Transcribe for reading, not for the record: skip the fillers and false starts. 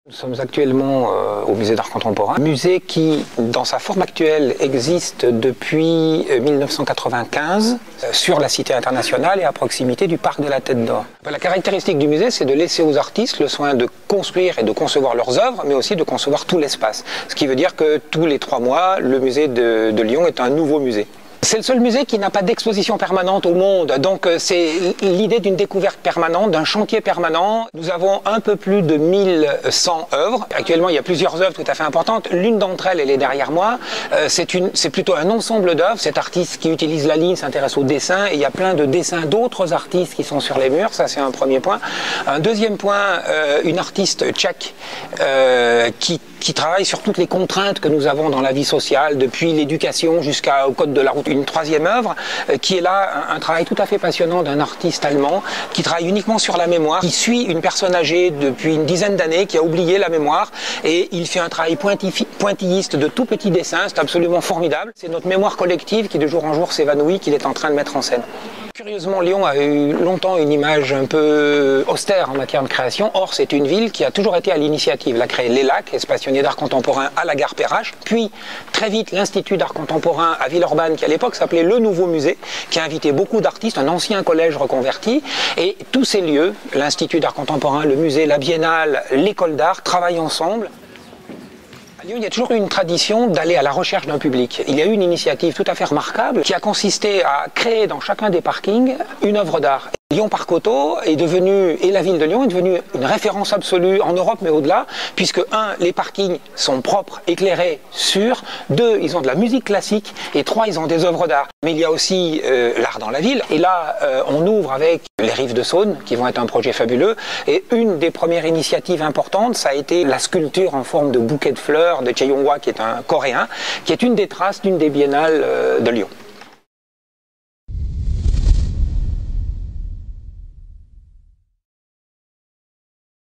Nous sommes actuellement au musée d'art contemporain, musée qui, dans sa forme actuelle, existe depuis 1995 sur la Cité internationale et à proximité du parc de la Tête d'Or. La caractéristique du musée, c'est de laisser aux artistes le soin de construire et de concevoir leurs œuvres, mais aussi de concevoir tout l'espace. Ce qui veut dire que tous les 3 mois, le musée de Lyon est un nouveau musée. C'est le seul musée qui n'a pas d'exposition permanente au monde, donc c'est l'idée d'une découverte permanente, d'un chantier permanent. Nous avons un peu plus de 1100 œuvres. Actuellement, il y a plusieurs œuvres tout à fait importantes. L'une d'entre elles, elle est derrière moi. C'est plutôt un ensemble d'œuvres. Cet artiste qui utilise la ligne s'intéresse au dessin, et il y a plein de dessins d'autres artistes qui sont sur les murs. Ça, c'est un premier point. Un deuxième point, une artiste tchèque qui travaille sur toutes les contraintes que nous avons dans la vie sociale, depuis l'éducation jusqu'au code de la route. Une troisième œuvre qui est là, un travail tout à fait passionnant d'un artiste allemand qui travaille uniquement sur la mémoire, qui suit une personne âgée depuis une dizaine d'années, qui a oublié la mémoire, et il fait un travail pointilliste de tout petits dessins. C'est absolument formidable. C'est notre mémoire collective qui de jour en jour s'évanouit, qu'il est en train de mettre en scène. Curieusement, Lyon a eu longtemps une image un peu austère en matière de création. Or, c'est une ville qui a toujours été à l'initiative. Elle a créé l'ELAC, Espace Pionnier d'Art Contemporain, à la gare Perrache. Puis, très vite, l'Institut d'Art Contemporain à Villeurbanne, qui à l'époque s'appelait Le Nouveau Musée, qui a invité beaucoup d'artistes, un ancien collège reconverti. Et tous ces lieux, l'Institut d'Art Contemporain, le musée, la Biennale, l'école d'art, travaillent ensemble. À Lyon, il y a toujours eu une tradition d'aller à la recherche d'un public. Il y a eu une initiative tout à fait remarquable qui a consisté à créer dans chacun des parkings une œuvre d'art. Lyon Parc Auto est devenu, et la ville de Lyon est devenue une référence absolue en Europe, mais au-delà, puisque 1, les parkings sont propres, éclairés, sûrs, 2, ils ont de la musique classique, et 3, ils ont des œuvres d'art. Mais il y a aussi l'art dans la ville, et là, on ouvre avec les Rives de Saône, qui vont être un projet fabuleux, et une des premières initiatives importantes, ça a été la sculpture en forme de bouquet de fleurs de Chae Yong-hwa, qui est un Coréen, qui est une des traces d'une des biennales de Lyon.